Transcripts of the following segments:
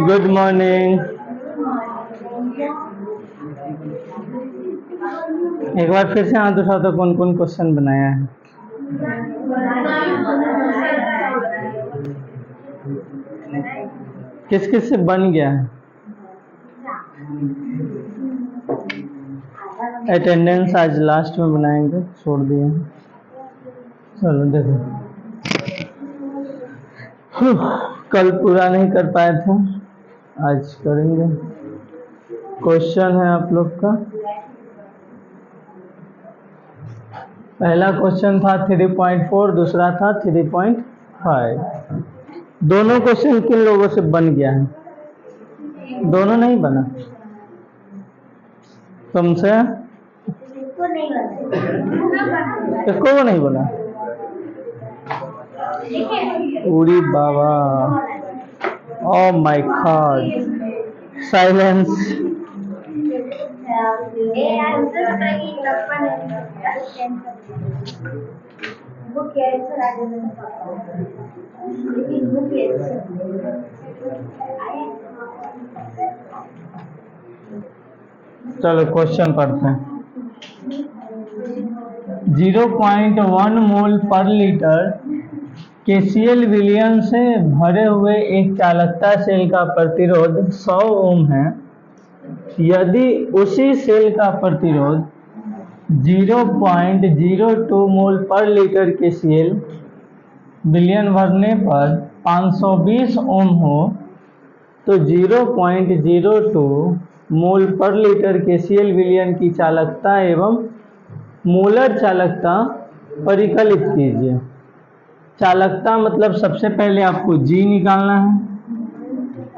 Good morning. एक बार फिर से हाथ उठाओ तो कौन कौन क्वेश्चन बनाया है? किस किस से बन गया है? अटेंडेंस आज लास्ट में बनाएंगे, छोड़ दिए। चलो देखो, कल पूरा नहीं कर पाए थे, आज करेंगे। क्वेश्चन है आप लोग का, पहला क्वेश्चन था 3.4, दूसरा था 3.5। दोनों क्वेश्चन किन लोगों से बन गया है? दोनों नहीं बना? तुमसे इसको वो नहीं बना? पूरी बाबा, ओह माय गॉड, साइलेंस। चलो क्वेश्चन पढ़ते हैं। 0.1 मोल पर लीटर केसीएल विलयन से भरे हुए एक चालकता सेल का प्रतिरोध 100 ओम है। यदि उसी सेल का प्रतिरोध 0.02 मोल पर लीटर केसीएल विलयन भरने पर 520 ओम हो, तो 0.02 मोल पर लीटर केसीएल विलयन की चालकता एवं मोलर चालकता परिकलित कीजिए। चालकता मतलब सबसे पहले आपको जी निकालना है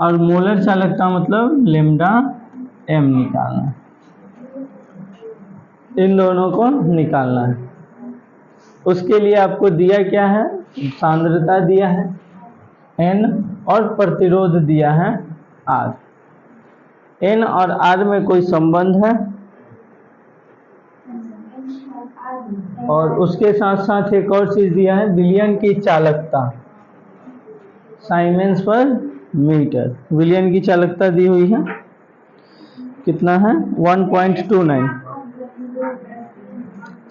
और मोलर चालकता मतलब लेम्डा एम निकालना है। इन दोनों को निकालना है। उसके लिए आपको दिया क्या है? सांद्रता दिया है N और प्रतिरोध दिया है R। N और R में कोई संबंध है? और उसके साथ साथ एक और चीज दिया है, विलयन की चालकता, साइमेंस पर मीटर। विलयन की चालकता दी हुई है, कितना है? 1.29।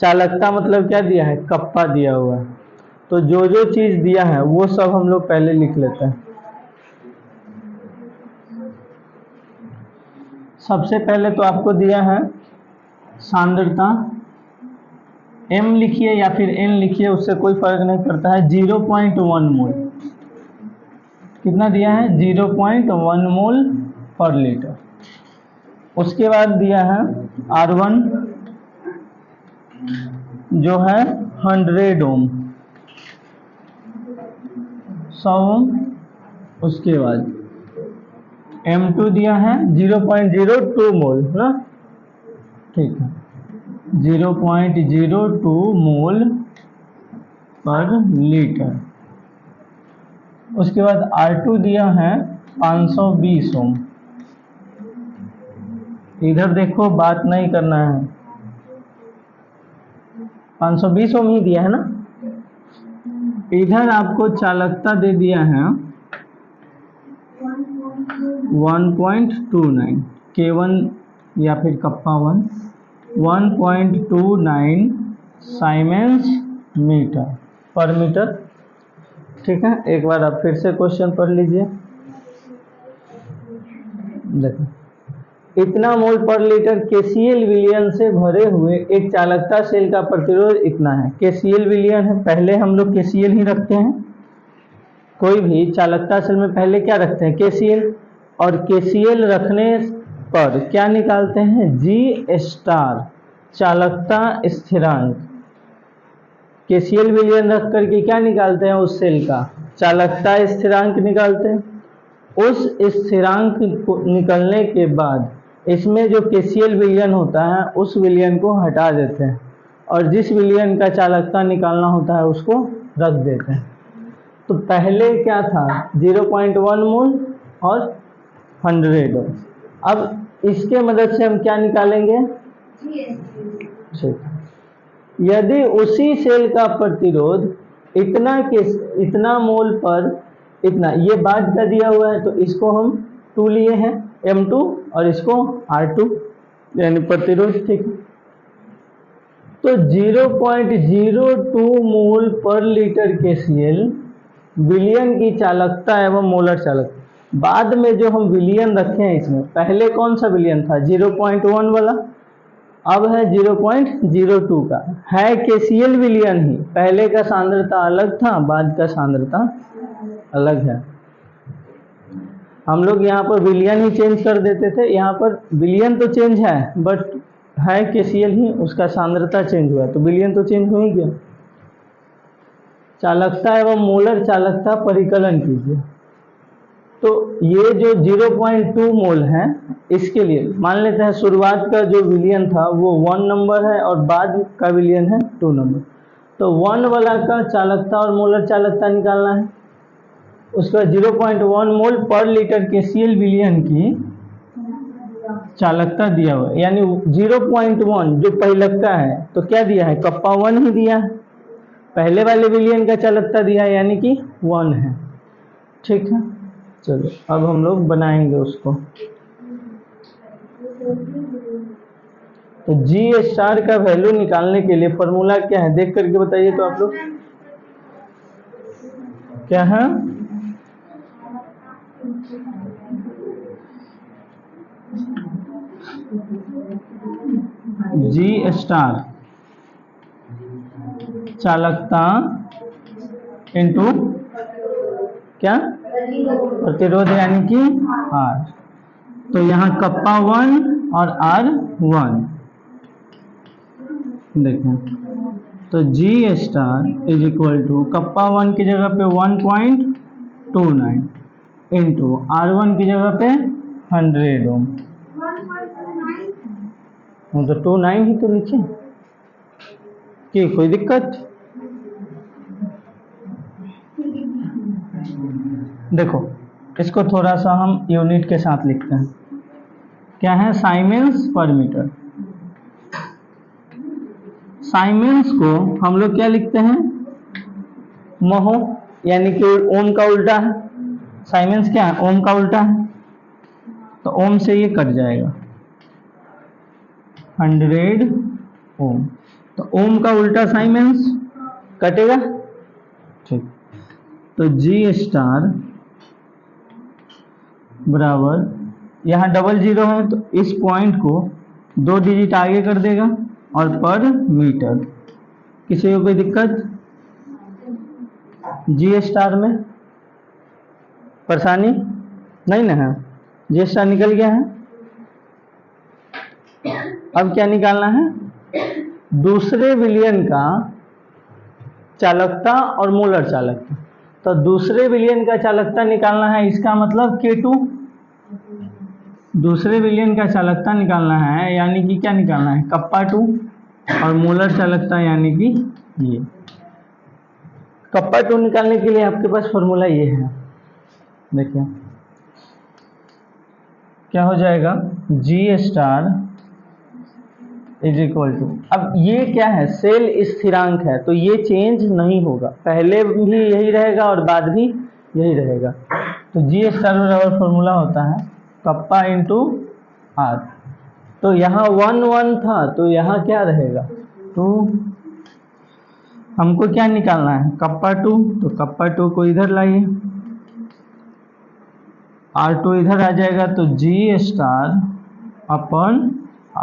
चालकता मतलब क्या दिया है? कप्पा दिया हुआ है। तो जो जो चीज दिया है वो सब हम लोग पहले लिख लेते हैं। सबसे पहले तो आपको दिया है सांद्रता, M लिखिए या फिर N लिखिए, उससे कोई फर्क नहीं पड़ता है। 0.1 मोल, कितना दिया है? 0.1 मोल पर लीटर। उसके बाद दिया है R1 जो है 100 ओम, 100 ओम। उसके बाद M2 दिया है 0.02 मोल ना, ठीक है, 0.02 मोल पर लीटर। उसके बाद R2 दिया है 520 ओम। इधर देखो, बात नहीं करना है, 520 ओम ही दिया है ना। इधर आपको चालकता दे दिया है 1.29 K1 या फिर कप्पा 1, 1.29 साइमेंस मीटर पर मीटर, ठीक है। एक बार आप फिर से क्वेश्चन पढ़ लीजिए। देखो, इतना मोल पर लीटर केसीएल विलयन से भरे हुए एक चालकता सेल का प्रतिरोध इतना है। केसीएल विलयन है, पहले हम लोग केसीएल ही रखते हैं। कोई भी चालकता सेल में पहले क्या रखते हैं? केसीएल। और केसीएल रखने पर क्या निकालते हैं? जी स्टार, चालकता स्थिरांक। केसीएल विलयन रख करके क्या निकालते हैं? उस सेल का चालकता स्थिरांक निकालते हैं। उस स्थिरांक को निकलने के बाद इसमें जो केसीएल विलयन होता है उस विलयन को हटा देते हैं और जिस विलयन का चालकता निकालना होता है उसको रख देते हैं। तो पहले क्या था? 0.1 मोल और 100 ओम। अब इसके मदद से हम क्या निकालेंगे? यदि उसी सेल का प्रतिरोध इतना मोल पर इतना, ये बाद का दिया हुआ है तो इसको हम 2 लिए हैं M2 और इसको R2 यानी प्रतिरोध, ठीक। तो 0.02 मोल पर लीटर KCl विलयन की चालकता एवं मोलर चालकता। बाद में जो हम विलयन रखे हैं इसमें, पहले कौन सा विलयन था 0.1 वाला, अब है 0.02 का, है KCl विलयन ही, पहले का सांद्रता अलग था, बाद का सांद्रता अलग है। हम लोग यहाँ पर विलयन ही चेंज कर देते थे, यहाँ पर विलयन तो चेंज है बट है KCl ही, उसका सांद्रता चेंज हुआ तो विलयन तो चेंज हो ही गया। चालकता एवं मोलर चालकता परिकलन कीजिए। तो ये जो 0.2 मोल है, इसके लिए मान लेते हैं शुरुआत का जो विलयन था वो 1 नंबर है और बाद का विलयन है 2 नंबर। तो 1 वाला का चालकता और मोलर चालकता निकालना है। उसका 0.1 मोल पर लीटर KCl विलयन की चालकता दिया हुआ है, यानी 0.1 जो पहिलका है तो क्या दिया है, कप्पा 1 ही दिया है, पहले वाले विलयन का चालकता दिया है यानी कि 1 है, ठीक है। चलो अब हम लोग बनाएंगे उसको। तो G स्टार का वैल्यू निकालने के लिए फॉर्मूला क्या है, देख करके बताइए तो आप लोग, क्या है, G स्टार चालकता इंटू क्या, प्रतिरोध यानी कि R। तो यहाँ कप्पा 1 और R1 देखें, तो G star is equal to kappa 1 की जगह पे 1.29 इंटू R1 की जगह पे 100 ओम, तो 29 ही तो लिखे कि कोई दिक्कत। देखो इसको थोड़ा सा हम यूनिट के साथ लिखते हैं, क्या है, साइमेंस पर मीटर। साइमेंस को हम लोग क्या लिखते हैं, महो, यानी कि ओम का उल्टा है, साइमेंस क्या है, ओम का उल्टा है, तो ओम से ये कट जाएगा 100 ओम, तो ओम का उल्टा साइमेंस कटेगा, ठीक। तो G स्टार बराबर, यहाँ 00 है तो इस पॉइंट को 2 डिजिट आगे कर देगा और पर मीटर। किसी को कोई दिक्कत G स्टार में, परेशानी नहीं ना है, G स्टार निकल गया है। अब क्या निकालना है, दूसरे विलयन का चालकता और मोलर चालकता। तो दूसरे विलयन का चालकता निकालना है, इसका मतलब K2, दूसरे विलयन का चालकता निकालना है यानी कि क्या निकालना है, कप्पा 2, और मोलर चालकता यानी कि ये कप्पा 2 निकालने के लिए आपके पास फॉर्मूला ये है, देखिए क्या हो जाएगा, G star is equal to, अब ये क्या है, सेल स्थिरांक है तो ये चेंज नहीं होगा, पहले भी यही रहेगा और बाद भी यही रहेगा। तो G स्टार बराबर फॉर्मूला होता है कप्पा इंटू R। तो यहाँ 1 1 था तो यहाँ क्या रहेगा 2, हमको क्या निकालना है, कप्पा 2, तो कप्पा 2 को इधर लाइए, R2 इधर आ जाएगा, तो G स्टार अपन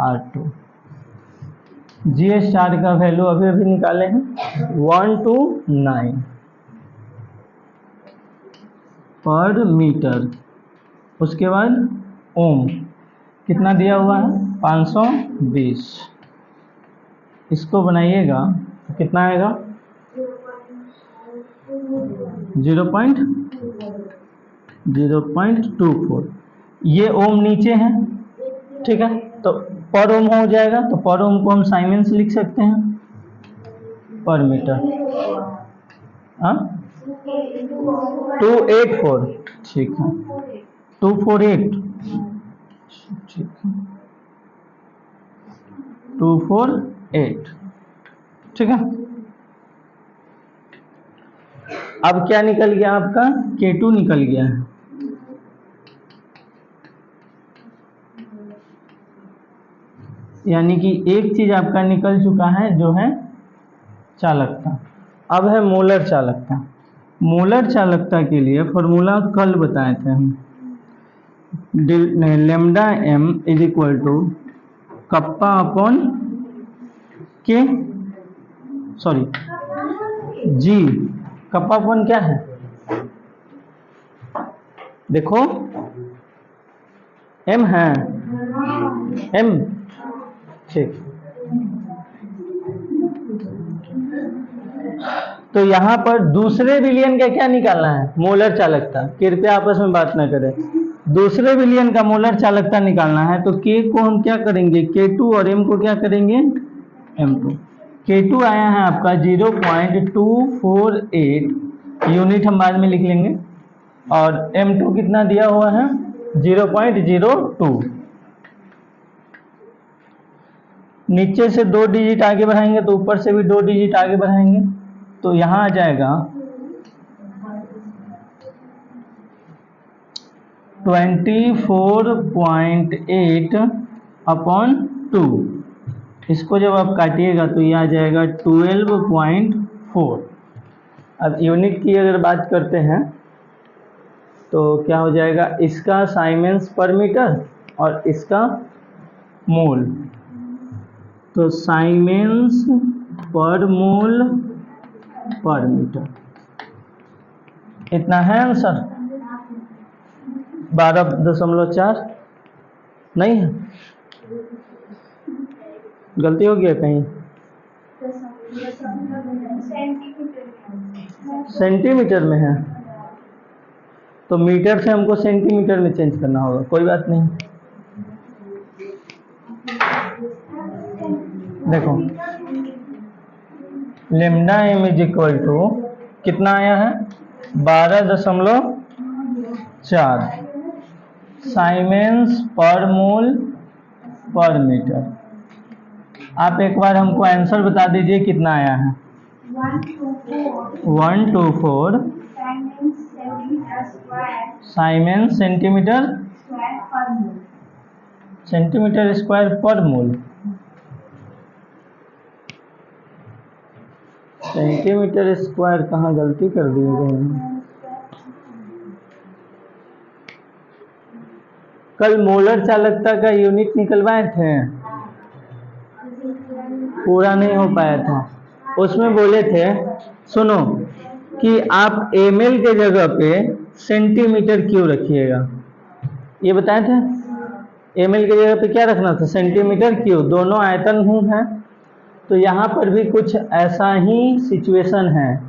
R2। G स्टार का वैल्यू अभी अभी निकाले हैं 129 पर मीटर। उसके बाद ओम कितना दिया हुआ है 520, इसको बनाइएगा तो कितना आएगा 0.24। ये ओम नीचे है, ठीक है, तो पर ओम हो जाएगा, तो पर ओम को हम साइमेंस लिख सकते हैं पर मीटर, 284, ठीक है 248, ठीक है 248, ठीक है। अब क्या निकल गया आपका, K2 निकल गया है, यानी कि एक चीज आपका निकल चुका है जो है चालकता। अब है मोलर चालकता। मोलर चालकता के लिए फॉर्मूला कल बताए थे हम, lambda M is equal to kappa upon K, sorry G, kappa upon क्या है देखो, एम है, एम, ठीक। तो यहाँ पर दूसरे विलियन का क्या निकालना है, मोलर चालकता। कृपया आपस में बात ना करें। दूसरे विलियन का मोलर चालकता निकालना है तो के को हम क्या करेंगे, K2, और एम को क्या करेंगे, M2। K2 आया है आपका 0.248 यूनिट, हम बाद में लिख लेंगे, और M2 कितना दिया हुआ है 0.02। नीचे से 2 डिजिट आगे बढ़ाएंगे तो ऊपर से भी 2 डिजिट आगे बढ़ाएंगे, तो यहाँ आ जाएगा 24.8 अपॉन 2। इसको जब आप काटिएगा तो ये आ जाएगा 12.4। अब यूनिट की अगर बात करते हैं तो क्या हो जाएगा, इसका साइमेंस पर मीटर और इसका मोल, तो साइमेंस पर मोल पर मीटर, इतना है आंसर। 12.4 नहीं है, गलती हो गया कहीं, सेंटीमीटर में है तो मीटर से हमको सेंटीमीटर में चेंज करना होगा, कोई बात नहीं। देखो lambda M is equal to कितना आया है 12.4 साइमेंस पर मोल पर मीटर। आप एक बार हमको आंसर बता दीजिए कितना आया है। 124 साइमेंस सेंटीमीटर स्क्वायर पर मोल। सेंटीमीटर स्क्वायर कहाँ गलती कर दिए गए। कल मोलर चालकता का यूनिट निकलवाए थे, पूरा नहीं हो पाया था। उसमें बोले थे सुनो कि आप ml के जगह पे सेंटीमीटर क्यों रखिएगा, ये बताए थे। ml के जगह पे क्या रखना था, सेंटीमीटर क्यों, दोनों आयतन ही हैं। तो यहाँ पर भी कुछ ऐसा ही सिचुएशन है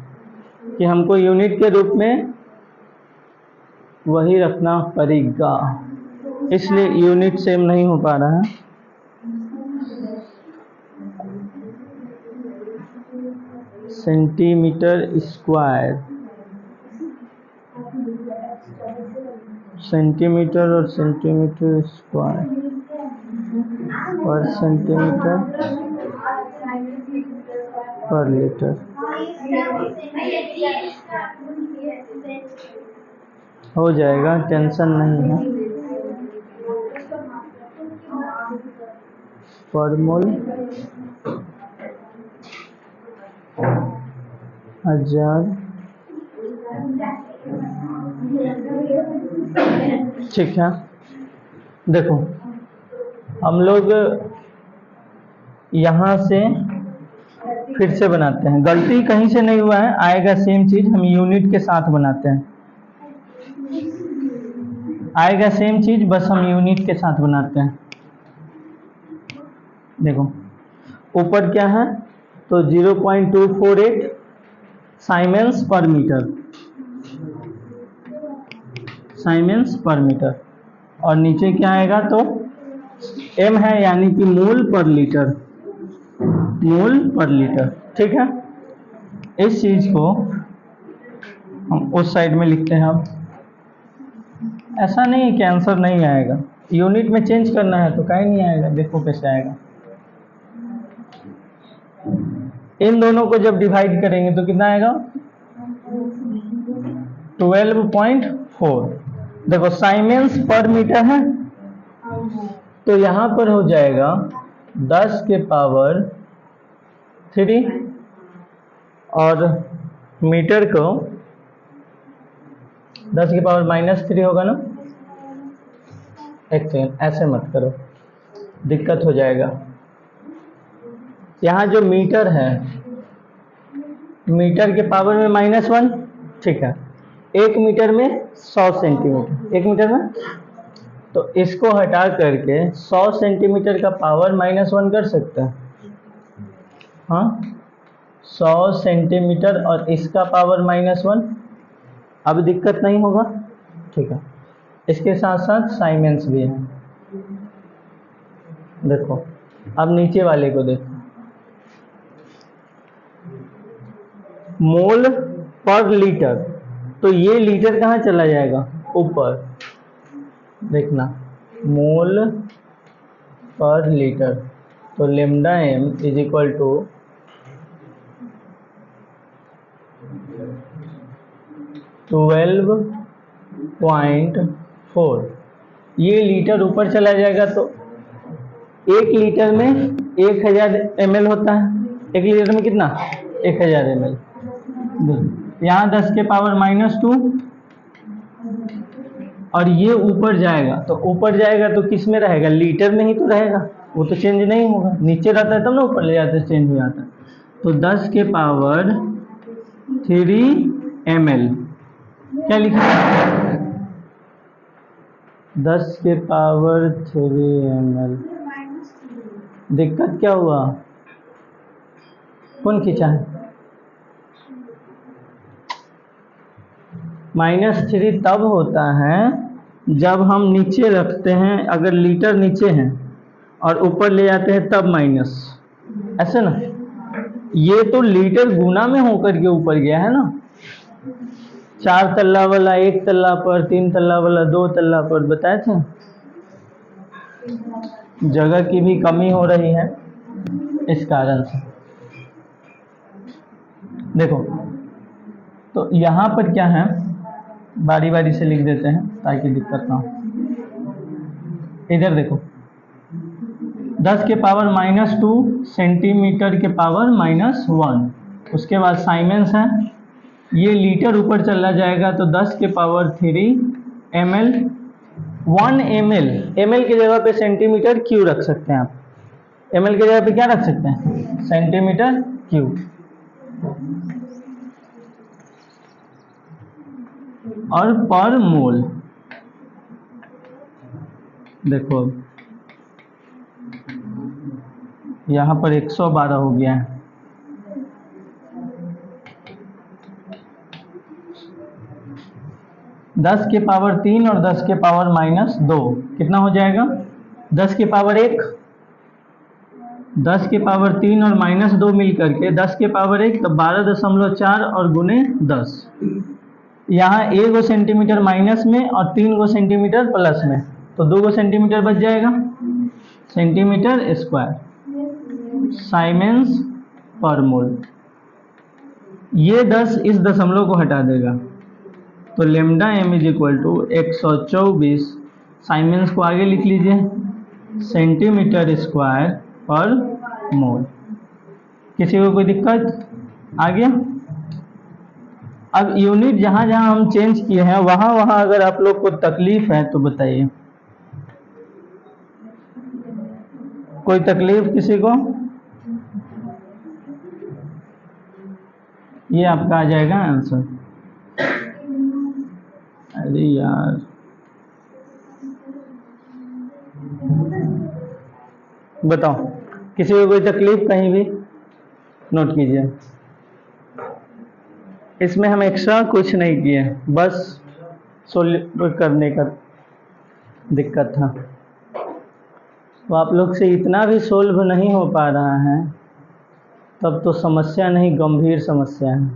कि हमको यूनिट के रूप में वही रखना पड़ेगा, इसलिए यूनिट सेम नहीं हो पा रहा है। सेंटीमीटर स्क्वायर, सेंटीमीटर और सेंटीमीटर स्क्वायर पर सेंटीमीटर पर लीटर हो जाएगा, टेंशन नहीं है। पर मोल 1000, ठीक है। देखो हम लोग यहाँ से फिर से बनाते हैं, गलती कहीं से नहीं हुआ है, आएगा सेम चीज, हम यूनिट के साथ बनाते हैं, आएगा सेम चीज, बस हम यूनिट के साथ बनाते हैं। देखो ऊपर क्या है तो 0.248 साइमेंस पर मीटर, साइमेंस पर मीटर, और नीचे क्या आएगा तो m है यानी कि मोल पर लीटर, मोल पर लीटर, ठीक है। इस चीज को हम उस साइड में लिखते हैं। अब ऐसा नहीं है कि आंसर नहीं आएगा, यूनिट में चेंज करना है तो कहीं नहीं आएगा, देखो कैसे आएगा। इन दोनों को जब डिवाइड करेंगे तो कितना आएगा 12.4। देखो साइमेंस पर मीटर है तो यहाँ पर हो जाएगा 10 के पावर 3 और मीटर को 10 के पावर -3 होगा ना। एक सेकेंड, ऐसे मत करो, दिक्कत हो जाएगा। यहाँ जो मीटर है, मीटर के पावर में -1, ठीक है। 1 मीटर में 100 सेंटीमीटर, 1 मीटर में, तो इसको हटा करके 100 सेंटीमीटर का पावर -1 कर सकते हैं। हाँ, 100 सेंटीमीटर और इसका पावर -1, अब दिक्कत नहीं होगा, ठीक है। इसके साथ साथ साइमेंस भी है। देखो, अब नीचे वाले को देखो, मोल पर लीटर, तो ये लीटर कहाँ चला जाएगा, ऊपर देखना, मोल पर लीटर, तो lambda m is equal to 12.4। ये लीटर ऊपर चला जाएगा तो 1 लीटर में 1000 ml होता है। 1 लीटर में कितना, 1000 ml। यहाँ 10 के पावर -2 और ये ऊपर जाएगा, तो ऊपर जाएगा तो किस में रहेगा, लीटर में ही तो रहेगा, वो तो चेंज नहीं होगा। नीचे रहता है तब ना ऊपर ले जाते चेंज हो जाता है। तो 10 के पावर 3 ml क्या लिखा है, 10 के पावर 3 ml। दिक्कत क्या हुआ, कौन खींचा है, -3 तब होता है जब हम नीचे रखते हैं, अगर लीटर नीचे है और ऊपर ले जाते हैं तब माइनस, ऐसे ना। ये तो लीटर गुना में होकर के ऊपर गया है ना, 4 तल्ला वाला 1 तल्ला पर, 3 तल्ला वाला 2 तल्ला पर, बताए थे। जगह की भी कमी हो रही है इस कारण से। देखो, तो यहाँ पर क्या है, बारी बारी से लिख देते हैं ताकि दिक्कत ना हो। इधर देखो, 10 के पावर -2 सेंटीमीटर के पावर -1, उसके बाद साइमेंस है, ये लीटर ऊपर चला जाएगा तो 10 के पावर 3 ml। 1 ml, ml की जगह पे सेंटीमीटर क्यूब रख सकते हैं आप, ml की जगह पे क्या रख सकते हैं, सेंटीमीटर क्यूब। और पर मोल देखो, यहाँ पर 112 हो गया है। दस के पावर 3 और 10 के पावर -2 कितना हो जाएगा, 10 के पावर 1, 10 के पावर 3 और -2 मिल करके 10 के पावर 1, तो 12.4 और गुने 10। यहाँ 1 सेंटीमीटर माइनस में और 3 सेंटीमीटर प्लस में, तो 2 सेंटीमीटर बच जाएगा, सेंटीमीटर स्क्वायर, साइमेंस पर मोल। ये 10 इस दशमलव को हटा देगा, तो lambda m is equal to 124, siemens को आगे लिख लीजिए, सेंटीमीटर स्क्वायर पर मोल। किसी को कोई दिक्कत आ गया। अब यूनिट जहाँ जहाँ हम चेंज किए हैं वहाँ वहाँ अगर आप लोग को तकलीफ है तो बताइए, कोई तकलीफ किसी को, ये आपका आ जाएगा आंसर। अरे यार, बताओ किसी को कोई तकलीफ कहीं भी, नोट कीजिए। इसमें हम एक्स्ट्रा कुछ नहीं किए, बस सोल्व करने का दिक्कत था। तो आप लोग से इतना भी सोल्व नहीं हो पा रहा है, तब तो समस्या नहीं गंभीर समस्या है।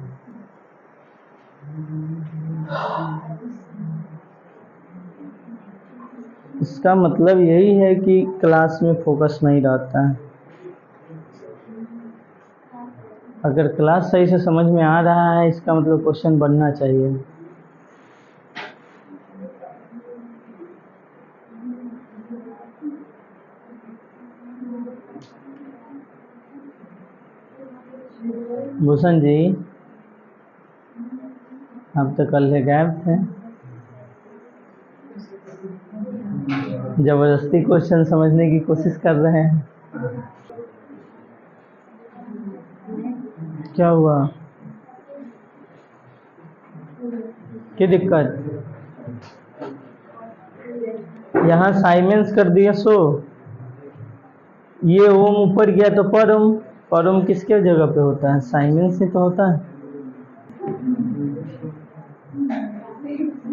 इसका मतलब यही है कि क्लास में फोकस नहीं रहता है। अगर क्लास सही से समझ में आ रहा है, इसका मतलब क्वेश्चन बनना चाहिए। भूषण जी, आप तो कल से गायब थे। जबरदस्ती क्वेश्चन समझने की कोशिश कर रहे हैं। क्या हुआ? क्या दिक्कत? यहाँ साइमेंस कर दिया सो ये ओम ऊपर गया तो परम। परम किसके जगह पे होता है? साइमेंस से तो होता है।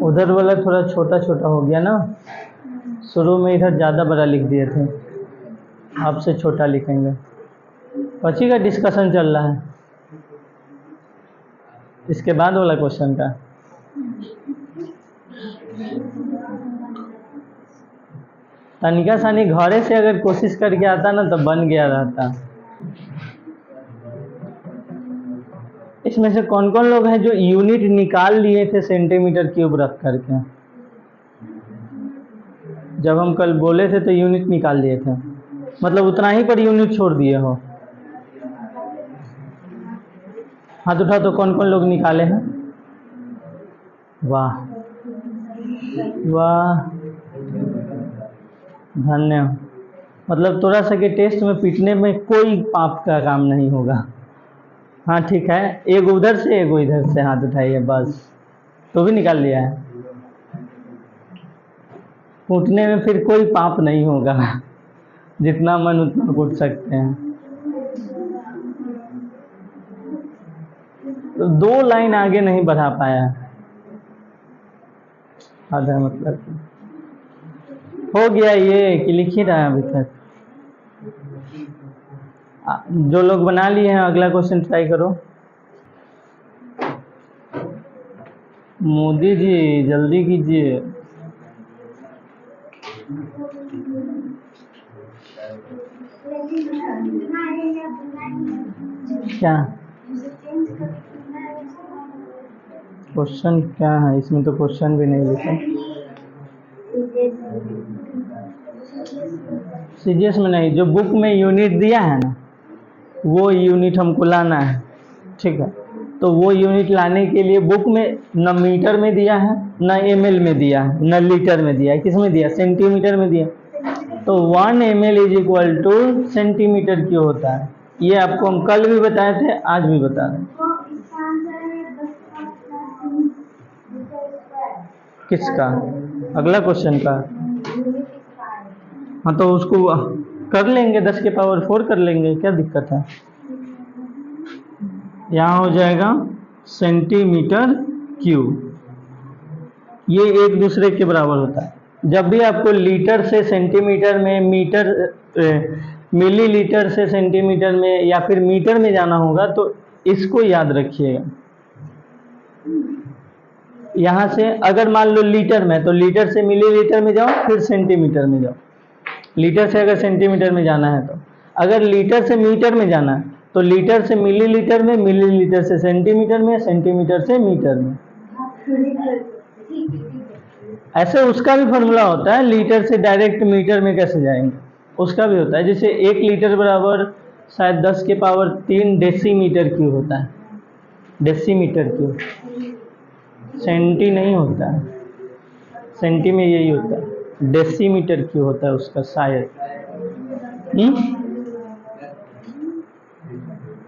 उधर वाला थोड़ा छोटा छोटा हो गया ना, शुरू में इधर ज़्यादा बड़ा लिख दिए थे, आपसे छोटा लिखेंगे। पची का डिस्कशन चल रहा है इसके बाद वाला क्वेश्चन का। तनिका सानी घरे से अगर कोशिश करके आता ना तो बन गया रहता। इसमें से कौन कौन लोग हैं जो यूनिट निकाल लिए थे सेंटीमीटर क्यूब रख करके? जब हम कल बोले थे तो यूनिट निकाल लिए थे, मतलब उतना ही पर यूनिट छोड़ दिए हो। हाथ उठा तो कौन कौन लोग निकाले हैं? वाह वाह, धन्य। मतलब थोड़ा सा के टेस्ट में पीटने में कोई पाप का काम नहीं होगा। हाँ ठीक है, एक उधर से एक इधर से हाथ उठाइए बस, तो भी निकाल लिया है। कूटने में फिर कोई पाप नहीं होगा, जितना मन उतना कूट सकते हैं। तो 2 लाइन आगे नहीं बढ़ा पाया, आधा मतलब हो गया ये कि लिख ही रहा है अभी तक। जो लोग बना लिए हैं अगला क्वेश्चन ट्राई करो। मोदी जी जल्दी कीजिए। क्या क्वेश्चन क्या है इसमें? तो क्वेश्चन भी नहीं लिखा। सीजीएस में नहीं, जो बुक में यूनिट दिया है ना वो यूनिट हमको लाना है, ठीक है। तो वो यूनिट लाने के लिए बुक में न मीटर में दिया है, न एमएल में दिया है, न लीटर में दिया है। किस में दिया? सेंटीमीटर में दिया। तो 1 ml is equal two centimetre क्यों होता है? ये आपको हम कल भी बताए थे, आज भी बता रहे हैं। किसका? अगला क्वेश्चन का? हाँ तो उसको कर लेंगे, 10 के पावर 4 कर लेंगे, क्या दिक्कत है? यहाँ हो जाएगा सेंटीमीटर क्यूब। ये एक दूसरे के बराबर होता है। जब भी आपको लीटर से सेंटीमीटर में, मिलीलीटर से सेंटीमीटर में या फिर मीटर में जाना होगा तो इसको याद रखिएगा। यहाँ से अगर मान लो लीटर में, तो लीटर से मिलीलीटर में जाओ, फिर सेंटीमीटर में जाओ। लीटर से अगर सेंटीमीटर में जाना है तो, अगर लीटर से मीटर में जाना है तो लीटर से मिलीलीटर में, मिलीलीटर से सेंटीमीटर में, सेंटीमीटर से मीटर में। ऐसे उसका भी फॉर्मूला होता है, लीटर से डायरेक्ट मीटर में कैसे जाएंगे, उसका भी होता है। जैसे 1 लीटर बराबर शायद 10 के पावर 3 डेसीमीटर क्यूब होता है। डेसीमीटर क्यूब, सेंटी नहीं होता है, सेंटी में यही होता है, डेसीमीटर क्यूब होता है उसका शायद।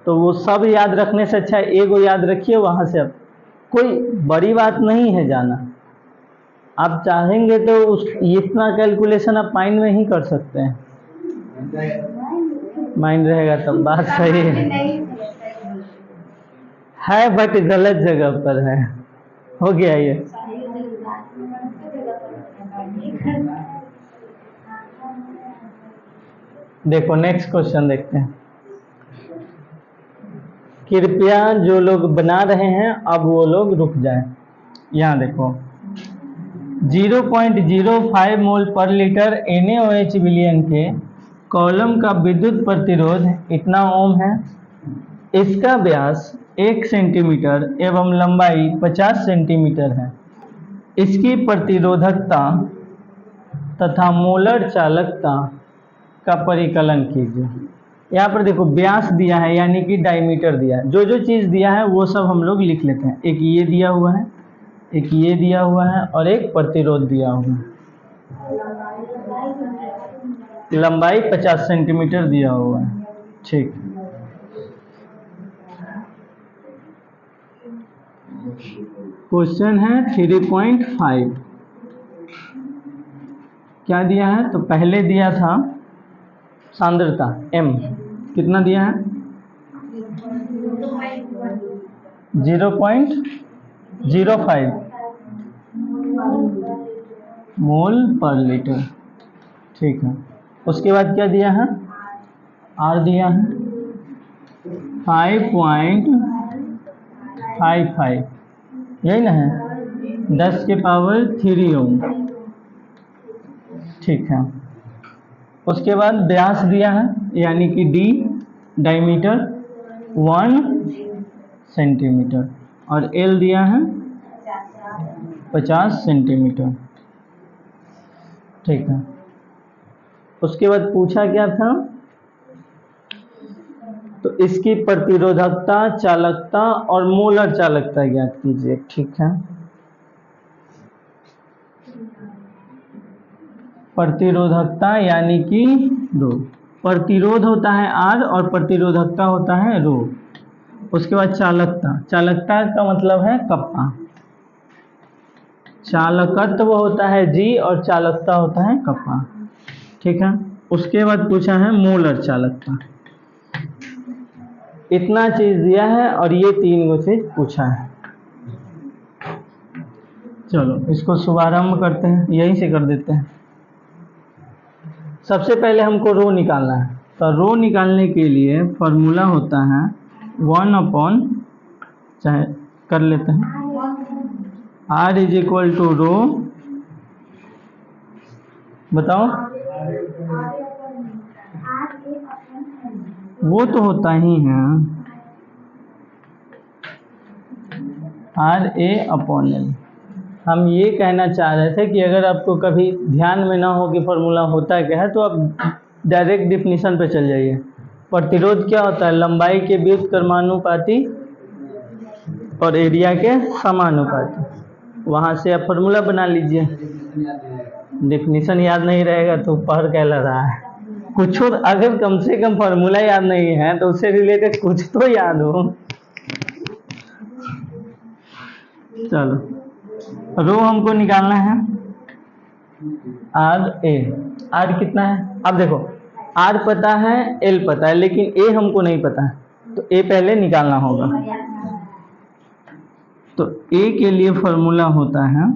तो वो सब याद रखने से अच्छा एगो याद रखिए, वहां से अब कोई बड़ी बात नहीं है जाना। आप चाहेंगे तो उस इतना कैलकुलेशन आप माइंड में ही कर सकते हैं। माइंड रहेगा तब बात सही है बट गलत जगह पर है। हो गया ये। देखो नेक्स्ट क्वेश्चन देखते हैं। कृपया जो लोग बना रहे हैं अब वो लोग रुक जाएं। यहाँ देखो 0.05 मोल पर लीटर NaOH विलयन के कॉलम का विद्युत प्रतिरोध इतना ओम है। इसका व्यास 1 सेंटीमीटर एवं लंबाई 50 सेंटीमीटर है। इसकी प्रतिरोधकता तथा मोलर चालकता का परिकलन कीजिए। यहाँ पर देखो व्यास दिया है यानी कि डायमीटर दिया है। जो जो चीज़ दिया है वो सब हम लोग लिख लेते हैं। एक ये दिया हुआ है, एक ये दिया हुआ है और एक प्रतिरोध दिया हुआ है। लंबाई 50 सेंटीमीटर दिया हुआ है। ठीक, क्वेश्चन है 3.5। क्या दिया है? तो पहले दिया था सांद्रता m, कितना दिया है? 0.05 मोल पर लीटर। ठीक है, उसके बाद क्या दिया है? R दिया है 5.55, यही ना है, 10 के पावर 3 ओम। ठीक है, उसके बाद व्यास दिया है यानी कि D, डायमीटर 1 सेंटीमीटर और L दिया है 50 सेंटीमीटर। ठीक है, उसके बाद पूछा क्या था? तो इसकी प्रतिरोधकता, चालकता और मोलर चालकता ज्ञात कीजिए। ठीक है, प्रतिरोधकता यानी कि रो, प्रतिरोध होता है R और प्रतिरोधकता होता है रो। उसके बाद चालकता, चालकता का मतलब है कप्पा, चालकत्व होता है G और चालकता होता है कप्पा। ठीक है, उसके बाद पूछा है मोलर चालकता। इतना चीज दिया है और ये 3 गो चीज पूछा है। चलो इसको शुभारंभ करते हैं, यहीं से कर देते हैं। सबसे पहले हमको रो निकालना है, तो रो निकालने के लिए फॉर्मूला होता है 1 अपॉन, चाहे कर लेते हैं, R इज इक्वल टू रो, बताओ, वो तो होता ही है RA/L। हम ये कहना चाह रहे थे कि अगर आपको कभी ध्यान में ना हो कि फॉर्मूला होता क्या है तो आप डायरेक्ट डिफिनीशन पे चल जाइए। प्रतिरोध क्या होता है? लंबाई के व्युत्क्रमानुपाती और एरिया के समानुपाती। वहाँ से आप फॉर्मूला बना लीजिए। डिफिनीशन याद नहीं रहेगा तो पढ़ कहला रहा है। कुछ अगर कम से कम फॉर्मूला याद नहीं है तो उससे रिलेटेड कुछ तो याद हो। चलो, रो हमको निकालना है R कितना है? अब देखो R पता है, L पता है, लेकिन A हमको नहीं पता है, तो A पहले निकालना होगा। तो A के लिए फॉर्मूला होता है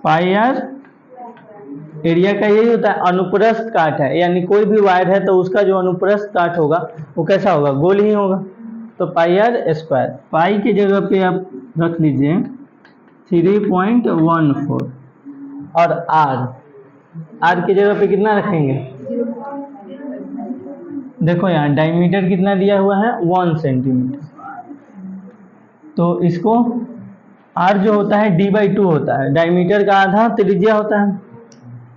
पाई R, एरिया का यही होता है, अनुप्रस्थ काट है, यानी कोई भी वायर है तो उसका जो अनुप्रस्थ काट होगा वो कैसा होगा? गोल ही होगा। तो पाई R स्क्वायर, पाई की जगह पे आप रख लीजिए 3.14 और R की जगह पे कितना रखेंगे? देखो यहाँ डायमीटर कितना दिया हुआ है? 1 सेंटीमीटर। तो इसको R जो होता है D/2 होता है, डायमीटर का आधा त्रिज्या होता है,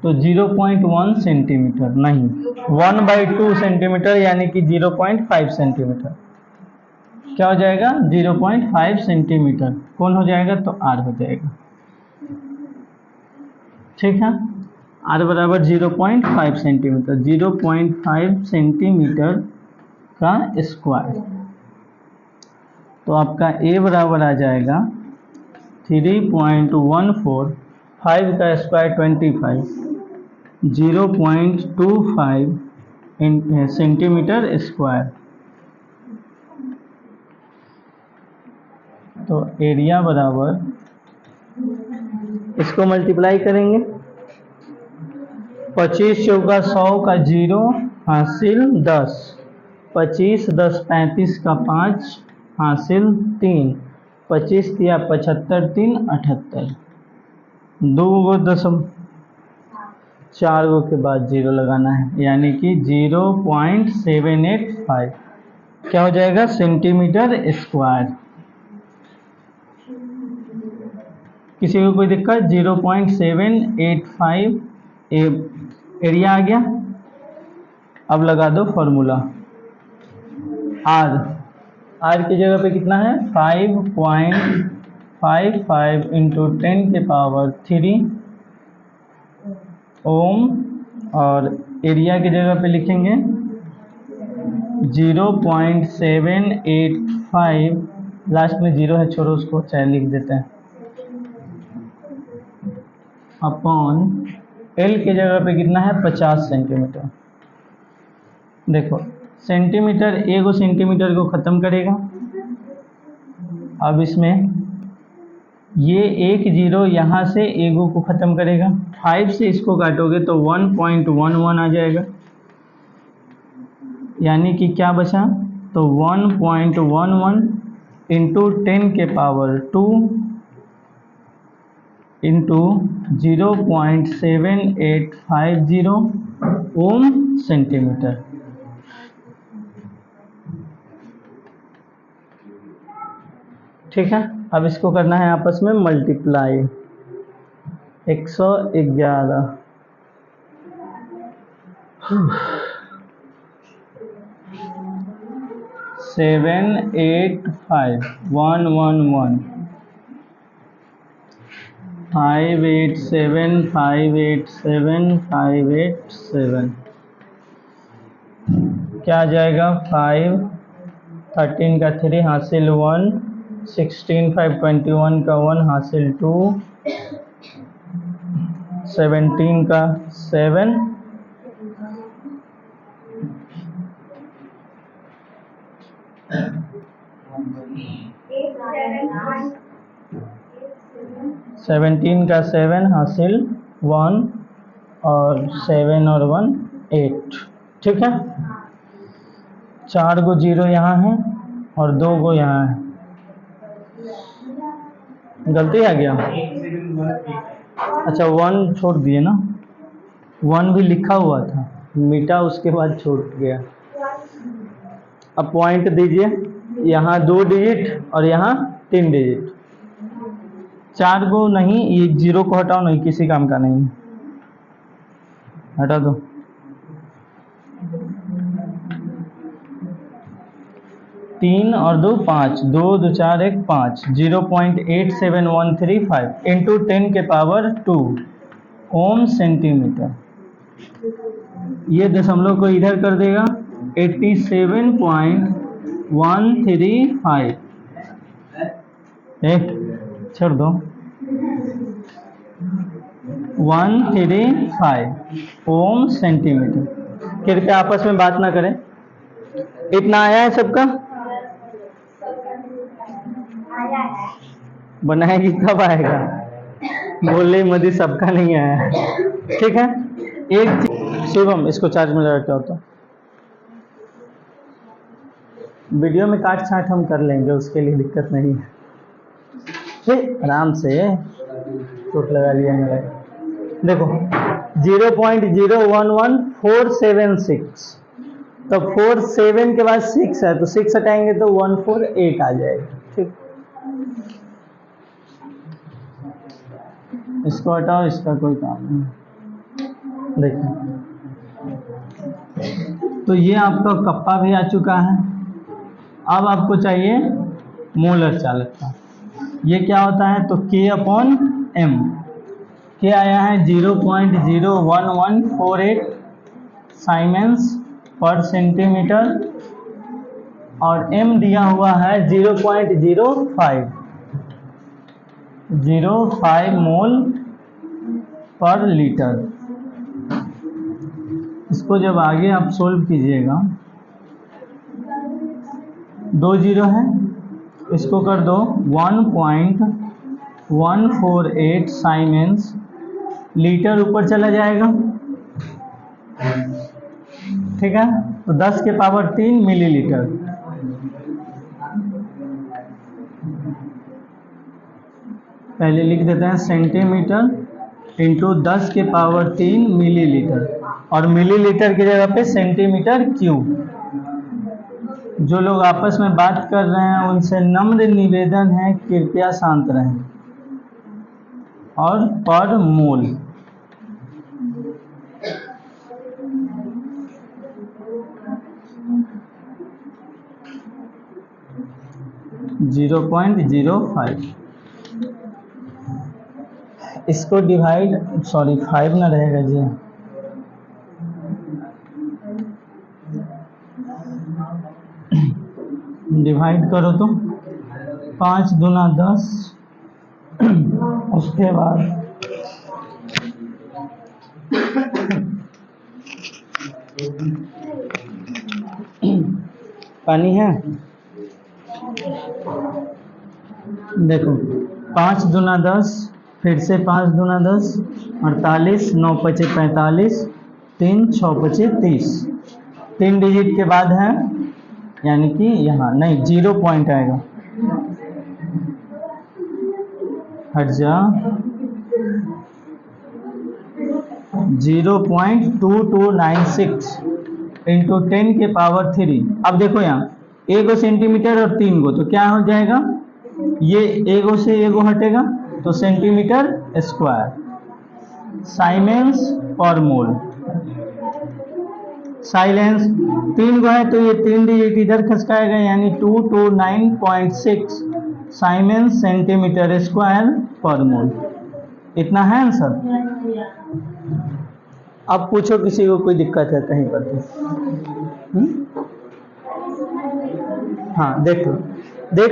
तो 0.1 सेंटीमीटर नहीं, 1/2 सेंटीमीटर यानी कि 0.5 सेंटीमीटर। क्या हो जाएगा? 0.5 सेंटीमीटर। कौन हो जाएगा? तो R हो जाएगा। ठीक है, R बराबर 0.5 सेंटीमीटर, 0.5 सेंटीमीटर का स्क्वायर। तो आपका A बराबर आ जाएगा 3.14, 5 का स्क्वायर 25, 0.25 सेंटीमीटर स्क्वायर। तो एरिया बराबर, इसको मल्टीप्लाई करेंगे, 25 चौका 100 का 0 हासिल 10, 25 10 35 का 5 हासिल 3, 25 दिया 75, 3 78, 2 गो 4 गो के बाद 0 लगाना है, यानी कि 0.785 क्या हो जाएगा? Centimetre square. किसी को कोई दिक्कत? 0.785 एरिया आ गया। अब लगा दो फॉर्मूला, आर की जगह पे कितना है 5.55 इंटू 10⁻³ ओम, और एरिया की जगह पे लिखेंगे 0.785, लास्ट में 0 है, छोड़ो उसको, चाहे लिख देते हैं, अपॉन एल की जगह पे कितना है 50 सेंटीमीटर। देखो सेंटीमीटर, एगो सेंटीमीटर को ख़त्म करेगा। अब इसमें ये 1 0 यहाँ से एगो को ख़त्म करेगा, 5 से इसको काटोगे तो 1.11 आ जाएगा, यानी कि क्या बचा, तो 1.11 इंटू 10⁻² इंटू 0.7850 ओम सेंटीमीटर। ठीक है, अब इसको करना है आपस में मल्टीप्लाई, 111 785 587 क्या आ जाएगा, 5 13 का 3 हासिल 1, 16 5 21 का 1 हासिल 2, 17 का 7, 17 का 7 हासिल 1, और 7 और 1 8। ठीक है, 4 गो 0 यहाँ है और 2 गो यहाँ है, गलती आ गया, अच्छा 1 छोड़ दिए ना, 1 भी लिखा हुआ था, मिटा उसके बाद छोड़ गया। अब पॉइंट दीजिए, यहाँ 2 डिजिट और यहाँ 3 डिजिट, 4 गो नहीं, ये 0 को हटाओ, नहीं किसी काम का नहीं, हटा दो। 3 और 2 5, 2 2 4 1 5, 0.87135 इंटू 10⁻² ओम सेंटीमीटर। ये दशमलव को इधर कर देगा, 87.135, छोड़ दो, 135 ओम सेंटीमीटर। कृपया आपस में बात ना करें। इतना आया है सबका? बनाएगी कब आएगा, बोले मदी सबका नहीं आया है। ठीक है, एक शिवम इसको चार्ज में लगा के आओ, तो वीडियो में काट छाट हम कर लेंगे, उसके लिए दिक्कत नहीं है। ठीक, आराम से, चोट लगा लिया मेरा। देखो 0.011476, तो 47 के बाद 6 है, तो 6 हटाएंगे तो 148 आ जाएगा। ठीक, इसको हटाओ, इसका कोई काम नहीं। देखो तो ये आपका कप्पा भी आ चुका है। अब आपको चाहिए मोलर चालकता। ये क्या होता है, तो K/M, K आया है 0.01148 साइमेंस पर सेंटीमीटर, और M दिया हुआ है 0.05 मोल पर लीटर। इसको जब आगे आप सोल्व कीजिएगा, 2 0 है, इसको कर दो 1.148 साइमेंस, लीटर ऊपर चला जाएगा। ठीक है, तो 10⁻³ मिलीलीटर। पहले लिख देते हैं सेंटीमीटर इंटू 10⁻³ मिलीलीटर, और मिलीलीटर की जगह पे सेंटीमीटर क्यूब। जो लोग आपस में बात कर रहे हैं उनसे नम्र निवेदन है, कृपया शांत रहें। और पर मोल, 0.05। इसको डिवाइड, सॉरी 5 ना रहेगा जी, डिवाइड करो तो 5 दूना 10, उसके बाद पानी है, देखो 5 दूना 10, फिर से 5 दूना 10, 48, 9 पचे 45, 3 6 पचे 30, 3 डिजिट के बाद है, यानी कि यहाँ नहीं 0 पॉइंट आएगा, हट जा, 0.2296 इंटू 10 के पावर 3। अब देखो यहाँ एगो सेंटीमीटर और 3 गो, तो क्या हो जाएगा, ये एगो से एगो हटेगा तो सेंटीमीटर स्क्वायर, साइमेंस पर मोल। साइलेंस 3 गो है तो ये 3 डिजिट इधर खसकाएगा, यानी 229.6 साइमेंस सेंटीमीटर स्क्वायर पर मोल। इतना है आंसर। अब पूछो किसी को कोई दिक्कत है कहीं पर तो। हाँ देख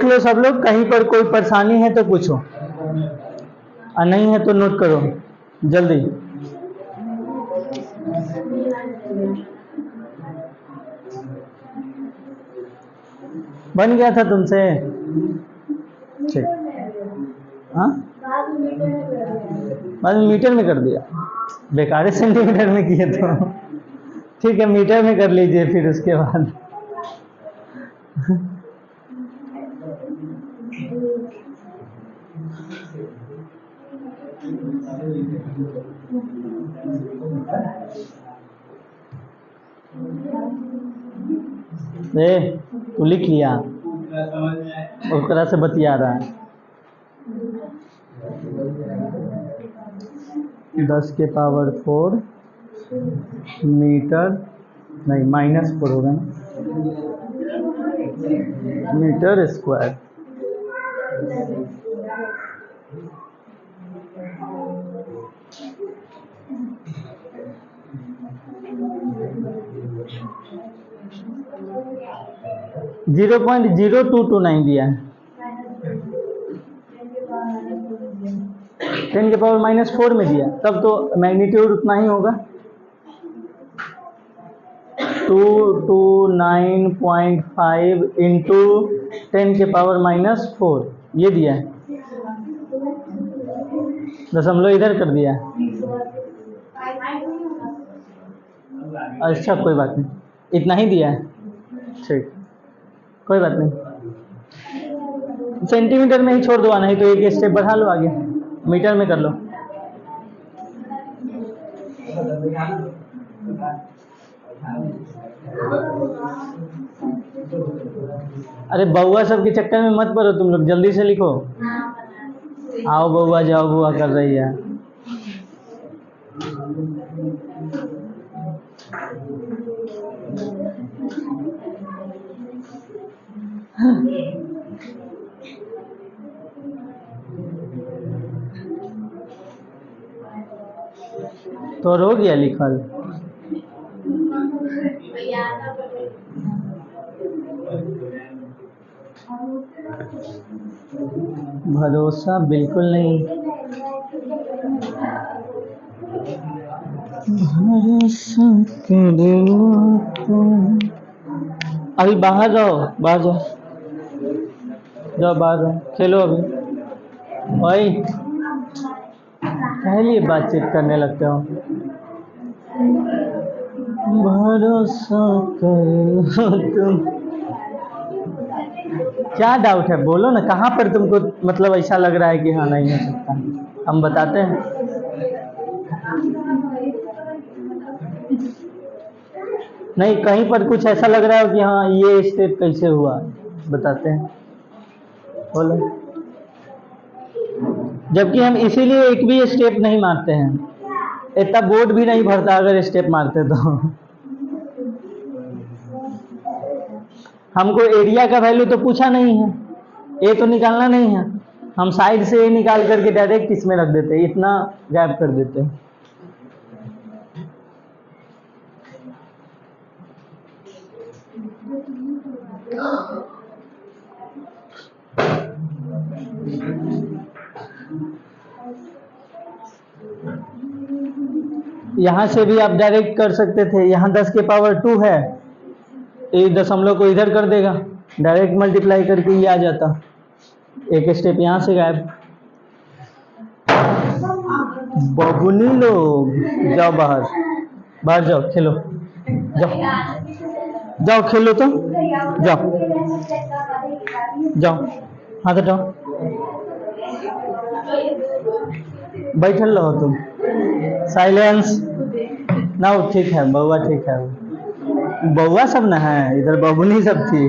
लो सब लोग, कहीं पर कोई परेशानी है तो पूछो, और नहीं है तो नोट करो जल्दी। बन गया था तुमसे, ठीक। हाँ बाद में मीटर में कर दिया, बेकार सेंटीमीटर में किए तो ठीक है, मीटर में कर लीजिए फिर उसके बाद। तू लिख लिया, उस तरह से बतिया रहा है। 10 के पावर 4 मीटर, नहीं -4 होगा ना, मीटर स्क्वायर। (0.0229 दिया है, 10 के पावर -4 में दिया, तब तो मैग्नीट्यूड उतना ही होगा, 229.5 इंटू 10 के पावर -4 ये दिया है, दशमलव इधर कर दिया है। अच्छा कोई बात नहीं, इतना ही दिया है, ठीक कोई बात नहीं, सेंटीमीटर में ही छोड़ दो, नहीं तो एक स्टेप बढ़ा लो आगे, मीटर में कर लो। अरे बउआ सब के चक्कर में मत पड़ो तुम लोग, जल्दी से लिखो। आओ बउआ जाओ बुआ कर रही है। तो हो गया लिखल। भरोसा बिल्कुल नहीं, भरोसा करो तो। अभी बाहर जाओ, बाहर जाओ, जाओ बाहर जाओ, खेलो अभी। भाई पहले बातचीत करने लगते हो। भरोसा करो तुम। क्या डाउट है बोलो ना, कहाँ पर तुमको मतलब ऐसा लग रहा है कि हाँ नहीं हो सकता, हम बताते हैं। नहीं कहीं पर कुछ ऐसा लग रहा है कि हाँ ये स्टेप कैसे हुआ, बताते हैं, बोलो। जबकि हम इसीलिए एक भी स्टेप नहीं मारते हैं, इतना बोर्ड भी नहीं भरता अगर स्टेप मारते तो। हमको एरिया का वैल्यू तो पूछा नहीं है, ए तो निकालना नहीं है, हम साइड से ए निकाल करके डायरेक्ट इसमें रख देते हैं, इतना गैप कर देते हैं। यहां से भी आप डायरेक्ट कर सकते थे, यहां 10 के पावर 2 है, एक दशमलव को इधर कर देगा, डायरेक्ट मल्टीप्लाई करके ये आ जाता, एक स्टेप यहां से गायब। बबुनी लोग जाओ बाहर, बाहर जाओ, खेलो, जाओ जाओ खेलो, तो जाओ जाओ, हाँ तो जाओ, बैठल रहो तुम, साइलेंस। ना वो ठीक है, बउआ ठीक है, बउआ सब ना है इधर, बबुनी सब थी,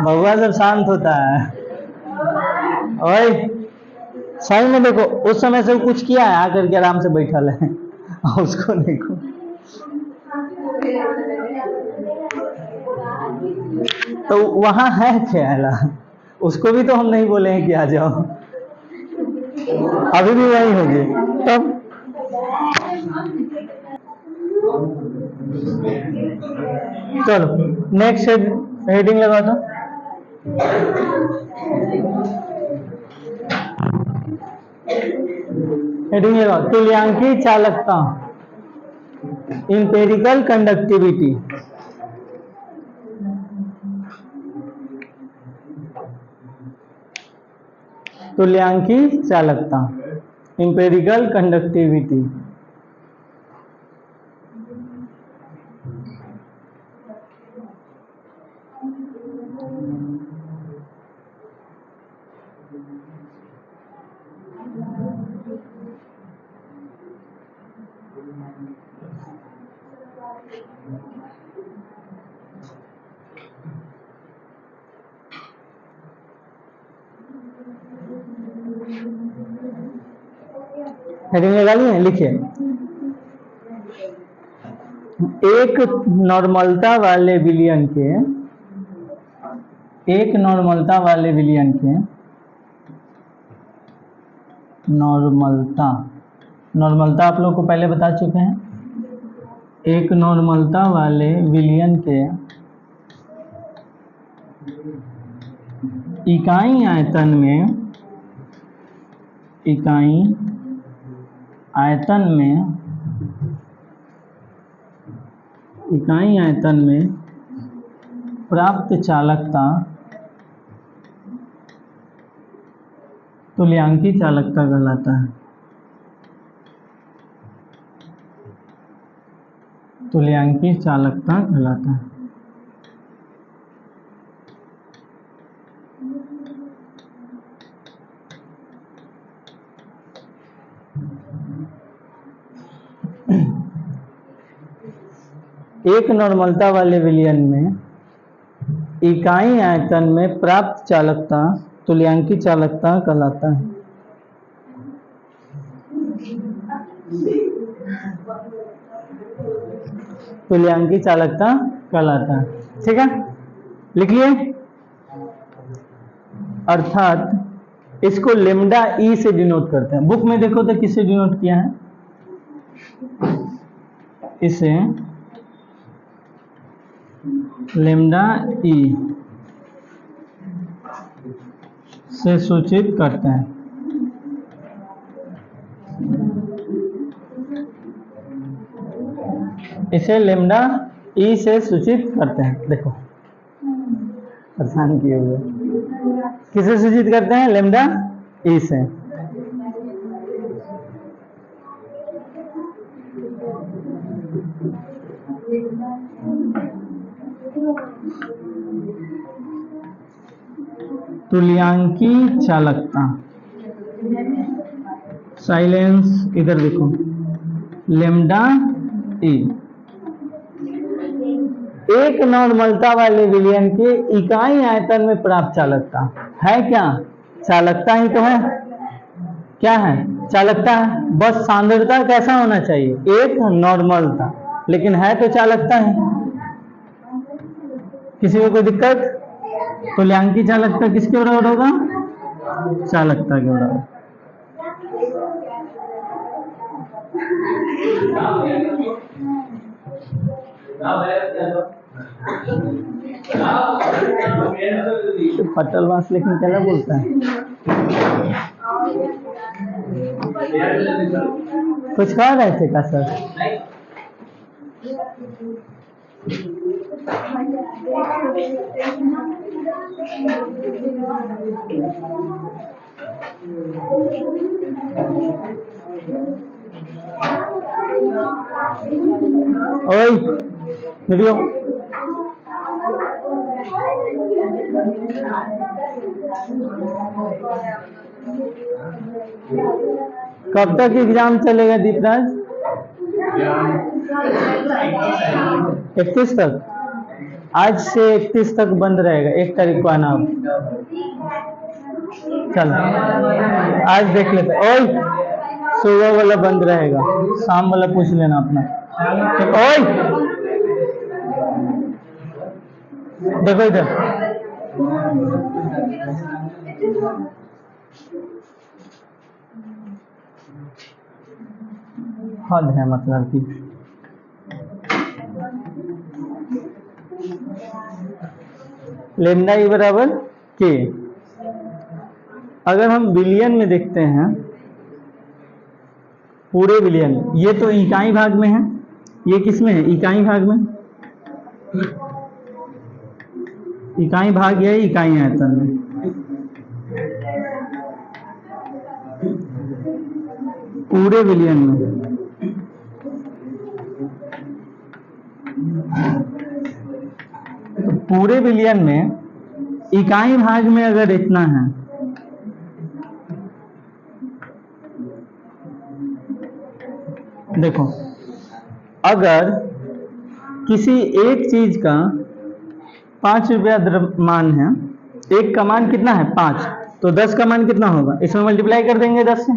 बउआ सब शांत होता है। ओए सही में देखो, उस समय से कुछ किया है, आकर के आराम से बैठल है, उसको देखो। तो वहां है खेला, उसको भी तो हम नहीं बोले हैं कि आ जाओ, अभी भी वही होगी तब। चलो नेक्स्ट हेडिंग लगा दो। हेडिंग लगाओ, तुल्यांकी चालकता, इंपेरिकल कंडक्टिविटी। तुल्यांकी चालकता, इंपेरिकल कंडक्टिविटी। हेडिंग लगा लिए, लिखिए, एक नॉर्मलता वाले विलयन के, एक नॉर्मलता वाले विलयन के, नॉर्मलता, नॉर्मलता आप लोग को पहले बता चुके हैं, एक नॉर्मलता वाले विलयन के इकाई आयतन में, इकाई आयतन में, इकाई आयतन में प्राप्त चालकता तुल्यांकी चालकता कहलाता है। तुल्यांकी चालकता कहलाता है। एक नॉर्मलता वाले विलयन में इकाई आयतन में प्राप्त चालकता तुल्यांकी चालकता कहलाता है। तुल्यांकी चालकता कहलाता है, ठीक है, लिख लिए। अर्थात इसको लेम्डा ई से डिनोट करते हैं, बुक में देखो तो किससे डिनोट किया है, इसे लेम्डा ई से सूचित करते हैं। इसे लेम्डा ई से सूचित करते हैं। देखो परेशान किए हुए, किसे सूचित करते हैं, लेम्डा ई से। तुल्यांकी चालकता, साइलेंस, इधर देखो, लेम्डा ई एक नॉर्मलता वाले विलयन के इकाई आयतन में प्राप्त चालकता है। क्या चालकता ही तो है, क्या है, चालकता है, बस सांद्रता कैसा होना चाहिए, एक नॉर्मलता, लेकिन है तो चालकता है। किसी को कोई दिक्कत, तुल्यांकी चालकता किसके बराबर होगा? चालकता के बराबर। पटल बांस लेकिन क्या बोलता है? कुछ कह रहे थे क्या सर? ओए निकलो। कब तक एग्जाम चलेगा दीपराज? 31 तक। आज से 31 तक बंद रहेगा, 1 तारीख को आना आप। चलो आज देख लेते। ओए सुबह वाला बंद रहेगा, शाम वाला पूछ लेना अपना। ओए देखो इधर, हद है मतलब कि लेमडा ई बराबर के। अगर हम बिलियन में देखते हैं, पूरे बिलियन, ये तो इकाई भाग में है, ये किस में है? इकाई भाग में। इकाई भाग या इकाई आयतन में। पूरे बिलियन में तो पूरे बिलियन में इकाई भाग में अगर इतना है, देखो अगर किसी एक चीज का 5 रुपया द्रव्यमान है, एक का मान कितना है? 5, तो 10 का मान कितना होगा? इसमें मल्टीप्लाई कर देंगे 10 से।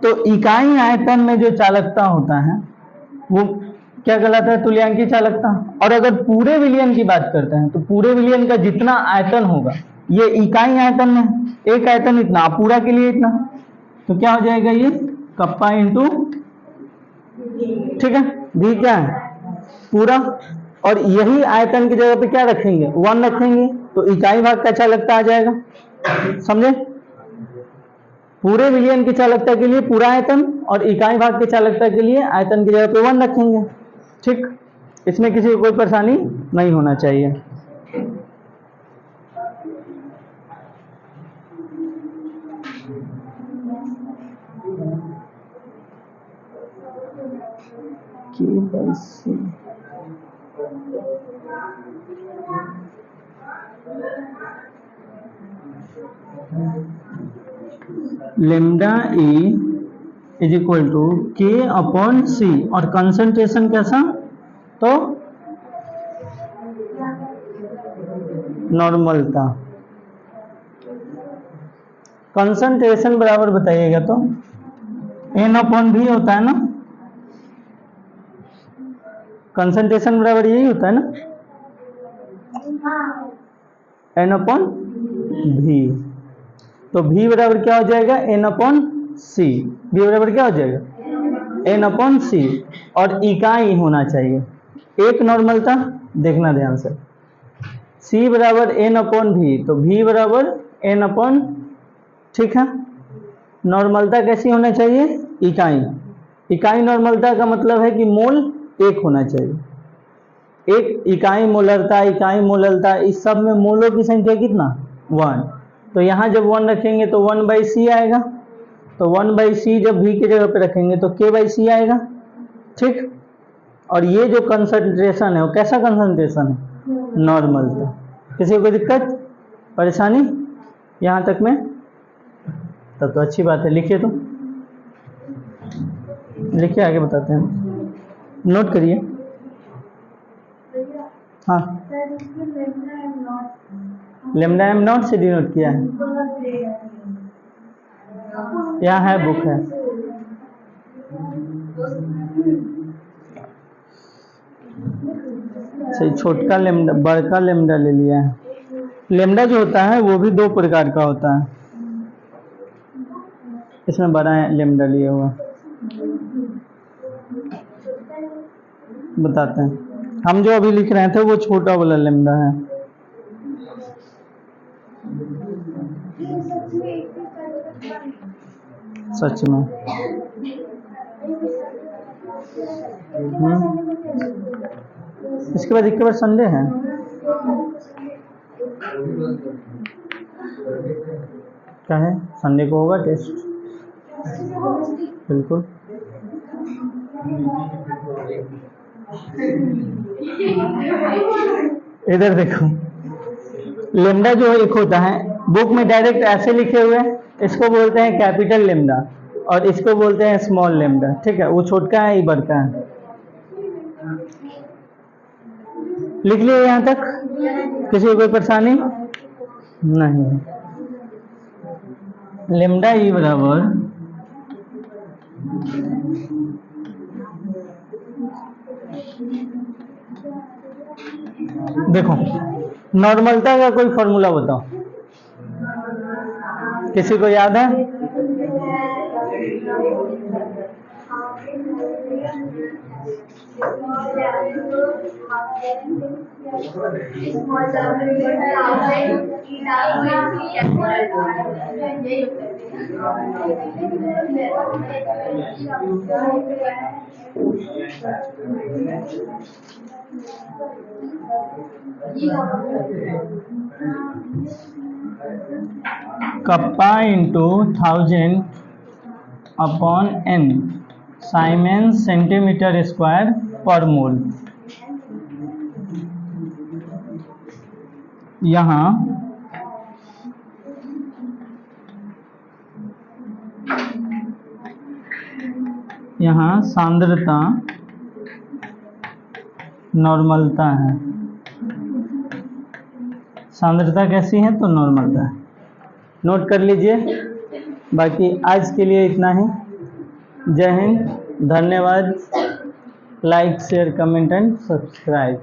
तो इकाई आयतन में जो चालकता होता है वो क्या कहलाता है? तुल्यांकी चालकता। और अगर पूरे विलियन की बात करते हैं तो पूरे विलियन का जितना आयतन होगा, ये इकाई आयतन में, एक आयतन इतना, पूरा के लिए इतना, तो क्या हो जाएगा? ये कप्पा इंटू, ठीक है, भी क्या है? पूरा। और यही आयतन की जगह पे क्या रखेंगे? 1 रखेंगे, तो इकाई भाग का चालकता आ जाएगा। समझे? पूरे विलियन की चालकता के लिए पूरा आयतन और इकाई भाग की चालकता के लिए आयतन की जगह पे 1 रखेंगे। ठीक, इसमें किसी को कोई परेशानी नहीं होना चाहिए। Lambda E is equal to K upon C, और कंसंट्रेशन कैसा? तो नॉर्मलता। कंसंट्रेशन बराबर बताइएगा तो एन अपॉन भी होता है ना? कंसंट्रेशन बराबर यही होता है ना, एन अपॉन भी। तो भी बराबर क्या हो जाएगा? एन अपॉन सी। भी बराबर क्या हो जाएगा? N upon C. और इकाई होना चाहिए, एक नॉर्मलता, देखना ध्यान से। सी बराबर एन अपॉन भी, तो भी बराबर एन अपॉन, ठीक है। नॉर्मलता कैसी होना चाहिए? इकाई। इकाई नॉर्मलता का मतलब है कि मोल एक होना चाहिए। एक इकाई मोलरता, इकाई मोलरता, इस सब में मोलों की संख्या कितना? 1। तो यहाँ जब 1 रखेंगे तो 1/c आएगा, तो 1/c जब भी की जगह पे रखेंगे तो k/c आएगा। ठीक, और ये जो कंसंट्रेशन है वो कैसा कंसंट्रेशन है? नॉर्मलता। किसी को कोई दिक्कत परेशानी यहाँ तक में? तब तो अच्छी बात है, लिखिए तो, लिखिए, आगे बताते हैं, नोट करिए। हाँ, लेमडा एम नॉट से डिनोट किया है, यहाँ है, बुक है। सही, छोटका लेमडा, बड़का लेमडा ले लिया है। लेमडा जो होता है वो भी दो प्रकार का होता है, इसमें बड़ा लेमडा लिया हुआ बताते हैं। हम जो अभी लिख रहे थे वो छोटा वाला लेमडा है। सच में इसके बाद संडे है। क्या है, संडे को होगा टेस्ट, बिल्कुल। इधर देखो, लेमडा जो एक होता है बुक में डायरेक्ट ऐसे लिखे हुए हैं, इसको बोलते हैं कैपिटल लेमडा और इसको बोलते हैं स्मॉल लेमडा। ठीक है, वो छोटका है, ये बड़का है। लिख लिए यहाँ तक, किसी को कोई परेशानी नहीं। लेमडा ई बराबर देखो, नॉर्मलता का कोई फॉर्मूला बताओ, किसी को याद है? Kappa into 1000 upon n siemens centimetre square पर मोल। यहाँ सांद्रता नॉर्मलता है, सांद्रता कैसी है तो नॉर्मलता है, नोट कर लीजिए। बाकी आज के लिए इतना ही। जय हिंद, धन्यवाद। Like share comment and subscribe.